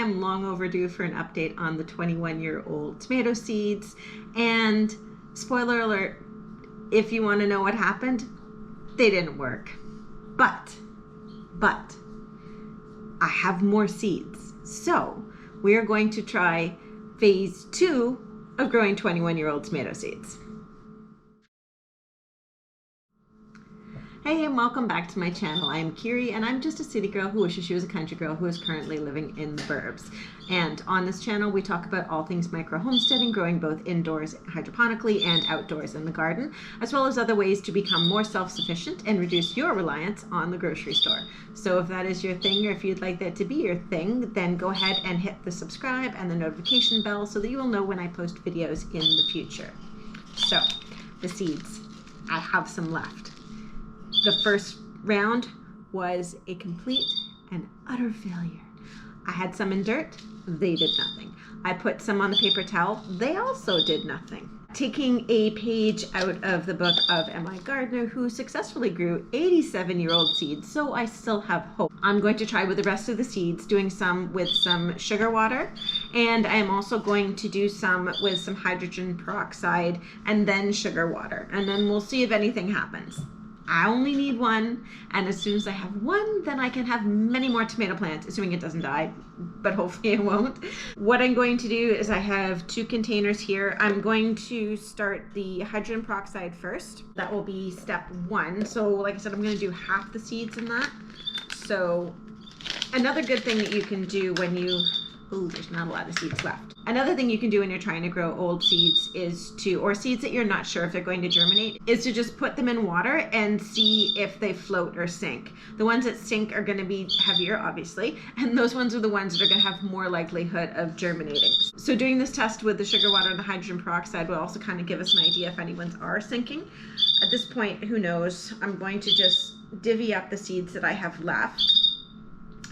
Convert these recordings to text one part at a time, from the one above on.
I'm long overdue for an update on the 21-year-old tomato seeds. And spoiler alert, if you want to know what happened, they didn't work. But I have more seeds. So we are going to try phase 2 of growing 21-year-old tomato seeds. Hey, and welcome back to my channel. I am Kiri, and I'm just a city girl who wishes she was a country girl who is currently living in the burbs. And on this channel, we talk about all things micro homesteading, growing both indoors hydroponically and outdoors in the garden, as well as other ways to become more self-sufficient and reduce your reliance on the grocery store. So if that is your thing, or if you'd like that to be your thing, then go ahead and hit the subscribe and the notification bell so that you will know when I post videos in the future. So, the seeds. I have some left. The first round was a complete and utter failure. I had some in dirt, they did nothing. I put some on the paper towel, they also did nothing. Taking a page out of the book of M.I. Gardner, who successfully grew 87-year-old seeds, so I still have hope. I'm going to try with the rest of the seeds, doing some with some sugar water, and I am also going to do some with some hydrogen peroxide and then sugar water, and then we'll see if anything happens. I only need one, and as soon as I have one, then I can have many more tomato plants, assuming it doesn't die, but hopefully it won't. What I'm going to do is I have 2 containers here. I'm going to start the hydrogen peroxide first. That will be step 1. So like I said, I'm going to do half the seeds in that. So another good thing that you can do when you... Ooh, there's not a lot of seeds left. Another thing you can do when you're trying to grow old seeds is to, or seeds that you're not sure if they're going to germinate, is to just put them in water and see if they float or sink. The ones that sink are going to be heavier, obviously, and those ones are the ones that are going to have more likelihood of germinating. So doing this test with the sugar water and the hydrogen peroxide will also kind of give us an idea if any ones are sinking. At this point, who knows? I'm going to just divvy up the seeds that I have left.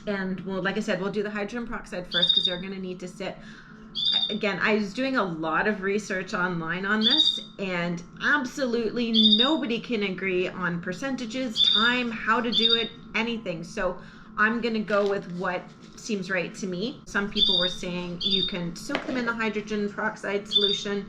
And we'll, like I said, we'll do the hydrogen peroxide first because they're going to need to sit. Again, I was doing a lot of research online on this, and absolutely nobody can agree on percentages, time, how to do it, anything. So I'm going to go with what seems right to me. Some people were saying you can soak them in the hydrogen peroxide solution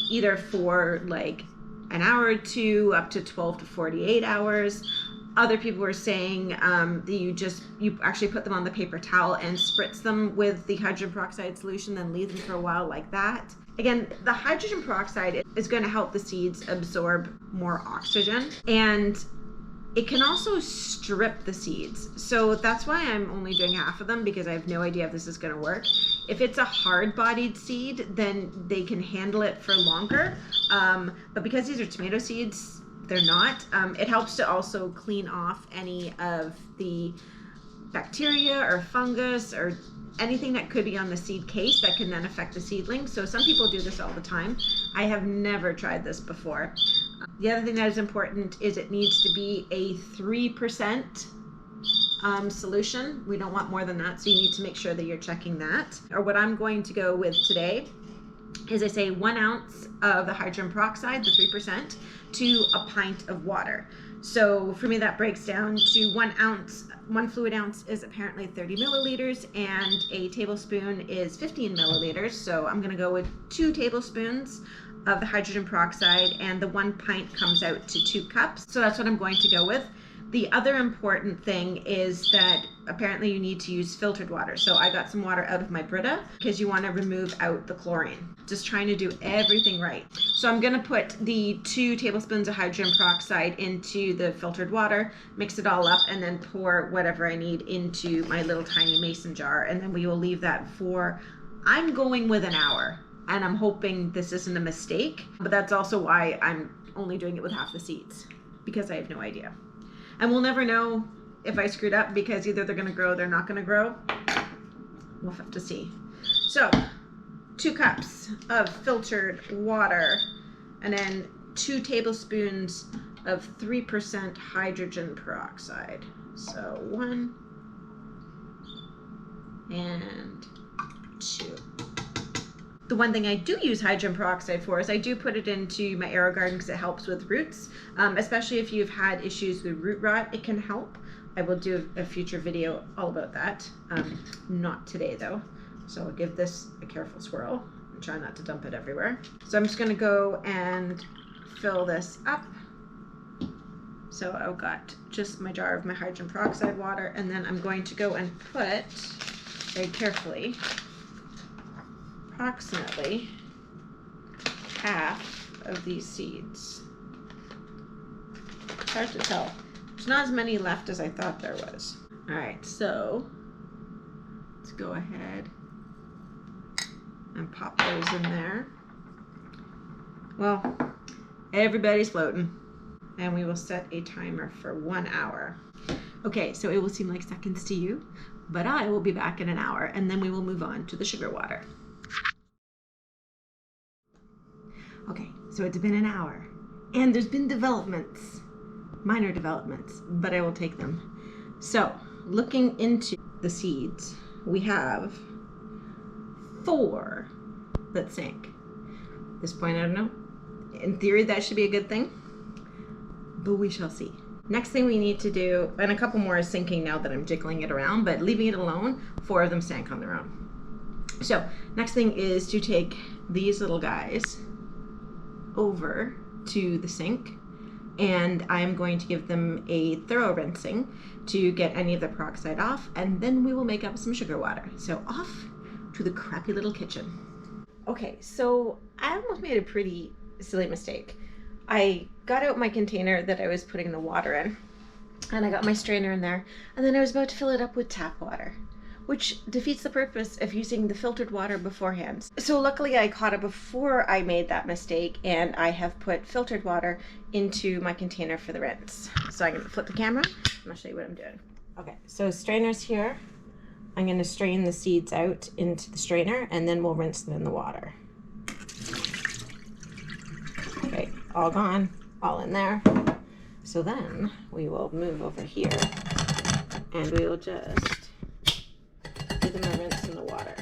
either for like an hour or 2, up to 12 to 48 hours. Other people were saying that you actually put them on the paper towel and spritz them with the hydrogen peroxide solution, then leave them for a while like that. Again, the hydrogen peroxide is going to help the seeds absorb more oxygen, and it can also strip the seeds. So that's why I'm only doing half of them, because I have no idea if this is going to work. If it's a hard-bodied seed, then they can handle it for longer. But because these are tomato seeds, they're not. It helps to also clean off any of the bacteria or fungus or anything that could be on the seed case that can then affect the seedling. So some people do this all the time. I have never tried this before. The other thing that is important is it needs to be a 3% solution. We don't want more than that, so you need to make sure that you're checking that. Or what I'm going to go with today is I say 1 ounce of the hydrogen peroxide, the 3%, to a pint of water. So for me that breaks down to 1 ounce. 1 fluid ounce is apparently 30 milliliters, and a tablespoon is 15 milliliters. So I'm going to go with 2 tablespoons of the hydrogen peroxide, and the 1 pint comes out to 2 cups. So that's what I'm going to go with. The other important thing is that apparently you need to use filtered water. So I got some water out of my Brita because you want to remove out the chlorine. Just trying to do everything right. So I'm going to put the 2 tablespoons of hydrogen peroxide into the filtered water, mix it all up, and then pour whatever I need into my little tiny mason jar. And then we will leave that for, I'm going with an hour. And I'm hoping this isn't a mistake, but that's also why I'm only doing it with half the seeds, because I have no idea. And we'll never know if I screwed up, because either they're going to grow or they're not going to grow. We'll have to see. So 2 cups of filtered water, and then 2 tablespoons of 3% hydrogen peroxide. So 1 and 2. The one thing I do use hydrogen peroxide for is I do put it into my arrow garden because it helps with roots, especially if you've had issues with root rot, it can help. I will do a future video all about that. Not today though. So I'll give this a careful swirl and try not to dump it everywhere. So I'm just gonna go and fill this up. So I've got just my jar of my hydrogen peroxide water, and then I'm going to go and put, very carefully, approximately half of these seeds. It's hard to tell. There's not as many left as I thought there was. All right, so let's go ahead and pop those in there. Well, everybody's floating. And we will set a timer for 1 hour. Okay, so it will seem like seconds to you, but I will be back in an hour, and then we will move on to the sugar water. Okay, so it's been an hour, and there's been developments, minor developments, but I will take them. So, looking into the seeds, we have 4 that sank. At this point, I don't know. In theory, that should be a good thing, but we shall see. Next thing we need to do, and a couple more is sinking now that I'm jiggling it around, but leaving it alone, 4 of them sank on their own. So, next thing is to take these little guys over to the sink, and I'm going to give them a thorough rinsing to get any of the peroxide off, and then we will make up some sugar water. So off to the crappy little kitchen. Okay, so I almost made a pretty silly mistake. I got out my container that I was putting the water in, and I got my strainer in there, and then I was about to fill it up with tap water, which defeats the purpose of using the filtered water beforehand. So luckily I caught it before I made that mistake, and I have put filtered water into my container for the rinse. So I'm gonna flip the camera and I'll show you what I'm doing. Okay, so strainer's here. I'm gonna strain the seeds out into the strainer, and then we'll rinse them in the water. Okay, all gone, all in there. So then we will move over here, and we will just give them a rinse in the water.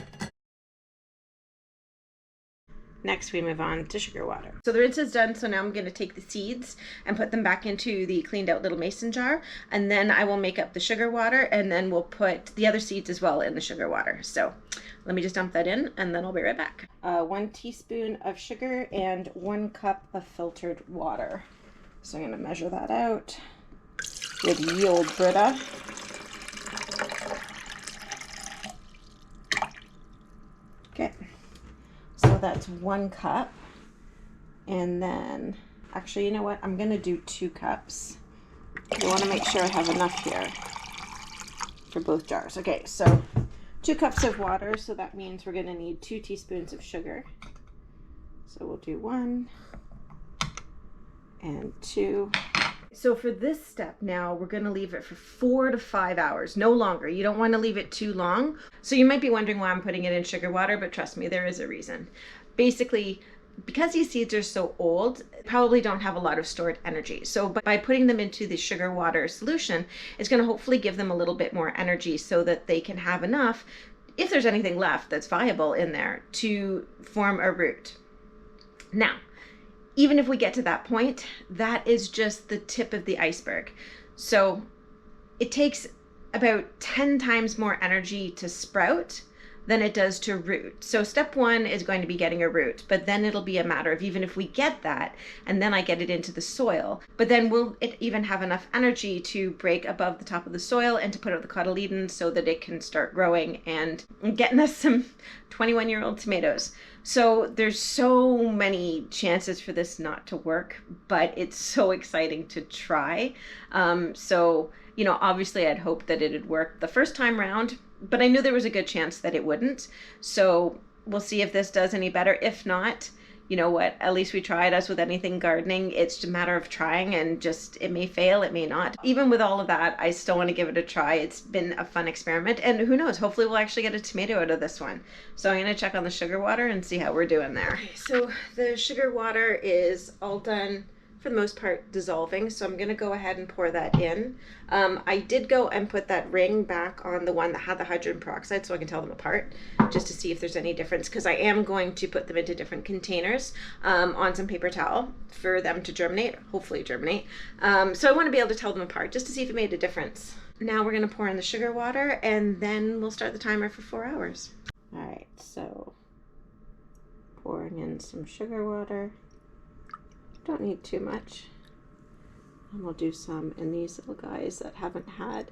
Next, we move on to sugar water. So the rinse is done, so now I'm going to take the seeds and put them back into the cleaned out little mason jar, and then I will make up the sugar water, and then we'll put the other seeds as well in the sugar water. So let me just dump that in, and then I'll be right back. 1 teaspoon of sugar and 1 cup of filtered water. So I'm going to measure that out with Yield Brita. Okay. So that's 1 cup, and then, actually, you know what? I'm going to do 2 cups. I want to make sure I have enough here for both jars. Okay, so 2 cups of water, so that means we're going to need 2 teaspoons of sugar. So we'll do 1 and 2. So for this step now, we're going to leave it for 4 to 5 hours, no longer. You don't want to leave it too long. So you might be wondering why I'm putting it in sugar water, but trust me, there is a reason. Basically, because these seeds are so old, probably don't have a lot of stored energy. So by putting them into the sugar water solution, it's going to hopefully give them a little bit more energy so that they can have enough, if there's anything left that's viable in there, to form a root. Now, even if we get to that point, that is just the tip of the iceberg. So it takes about 10 times more energy to sprout than it does to root. So step 1 is going to be getting a root, but then it'll be a matter of, even if we get that, and then I get it into the soil, but then will it even have enough energy to break above the top of the soil and to put out the cotyledons so that it can start growing and getting us some 21-year-old tomatoes. So there's so many chances for this not to work, but it's so exciting to try. So, you know, obviously I'd hoped that it'd work the first time round, but I knew there was a good chance that it wouldn't. So we'll see if this does any better. If not, you know what, at least we tried. As with anything gardening, it's just a matter of trying, and just, it may fail, it may not. Even with all of that, I still want to give it a try. It's been a fun experiment, and who knows, hopefully we'll actually get a tomato out of this one. So I'm going to check on the sugar water and see how we're doing there. Okay, so the sugar water is all done, for the most part, dissolving, so I'm going to go ahead and pour that in. I did go and put that ring back on the one that had the hydrogen peroxide so I can tell them apart, just to see if there's any difference, because I am going to put them into different containers on some paper towel for them to germinate, hopefully germinate. So I want to be able to tell them apart, just to see if it made a difference. Now we're going to pour in the sugar water, and then we'll start the timer for 4 hours. All right, so pouring in some sugar water. Don't need too much. And we'll do some in these little guys that haven't had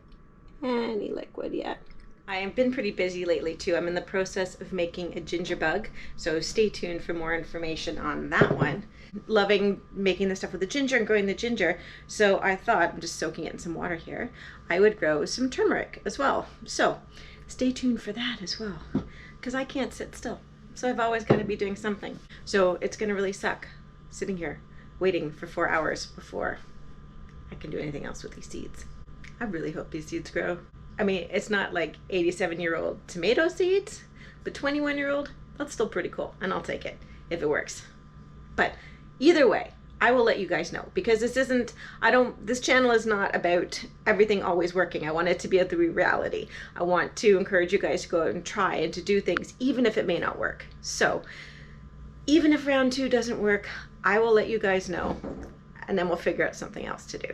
any liquid yet. I have been pretty busy lately too. I'm in the process of making a ginger bug, so stay tuned for more information on that one. Loving making the stuff with the ginger and growing the ginger, so I thought, I'm just soaking it in some water here, I would grow some turmeric as well. So stay tuned for that as well, because I can't sit still. So I've always got to be doing something. So it's going to really suck sitting here waiting for 4 hours before I can do anything else with these seeds. I really hope these seeds grow. I mean, it's not like 87-year-old tomato seeds, but 21-year-old, that's still pretty cool, and I'll take it if it works. But either way, I will let you guys know, because this channel is not about everything always working. I want it to be the reality. I want to encourage you guys to go out and try and to do things, even if it may not work. So even if round 2 doesn't work, I will let you guys know, and then we'll figure out something else to do.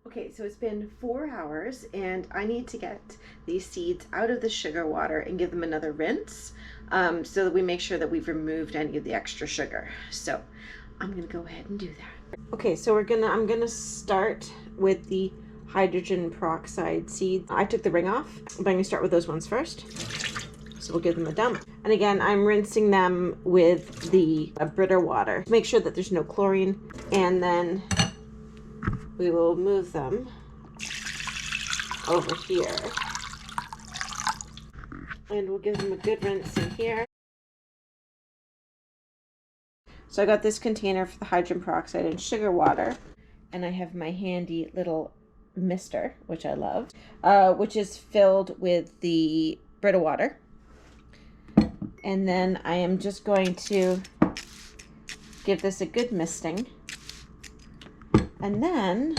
Okay, so it's been 4 hours and I need to get these seeds out of the sugar water and give them another rinse so that we make sure that we've removed any of the extra sugar. So I'm gonna go ahead and do that. Okay, so I'm gonna start with the hydrogen peroxide seeds. I took the ring off, but I'm gonna start with those ones first. So we'll give them a dump. And again, I'm rinsing them with the bitter water. Make sure that there's no chlorine, and then we will move them over here. And we'll give them a good rinse in here. So I got this container for the hydrogen peroxide and sugar water. And I have my handy little mister, which I love, which is filled with the Brita water. And then I am just going to give this a good misting. And then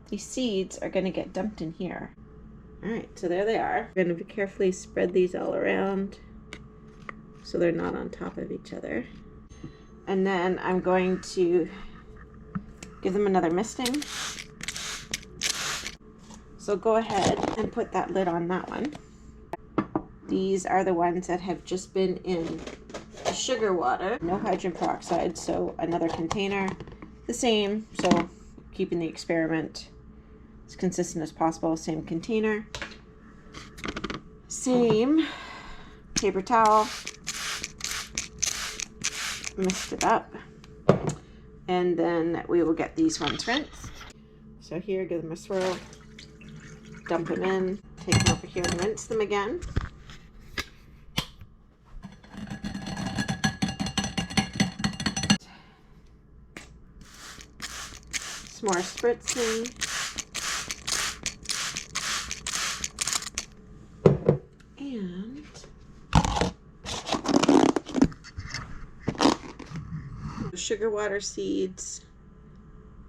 these seeds are going to get dumped in here. All right, so there they are. I'm going to carefully spread these all around so they're not on top of each other. And then I'm going to give them another misting. So go ahead and put that lid on that one. These are the ones that have just been in the sugar water. No hydrogen peroxide, so another container. The same, so keeping the experiment as consistent as possible. Same container, same paper towel, mixed it up, and then we will get these ones rinsed. So here, give them a swirl, dump them in, take them over here and rinse them again. More spritzing. And sugar water seeds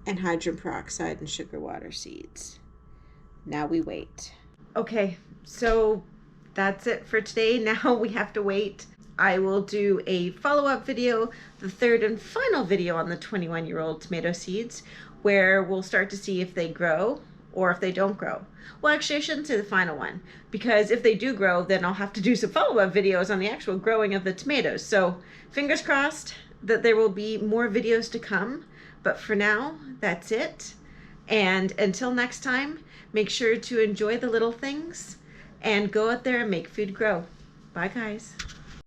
and hydrogen peroxide and sugar water seeds. Now we wait. Okay, so that's it for today. Now we have to wait. I will do a follow-up video, the third and final video on the 21-year-old tomato seeds, where we'll start to see if they grow or if they don't grow. Well, actually, I shouldn't say the final one, because if they do grow, then I'll have to do some follow-up videos on the actual growing of the tomatoes. So fingers crossed that there will be more videos to come. But for now, that's it. And until next time, make sure to enjoy the little things and go out there and make food grow. Bye, guys.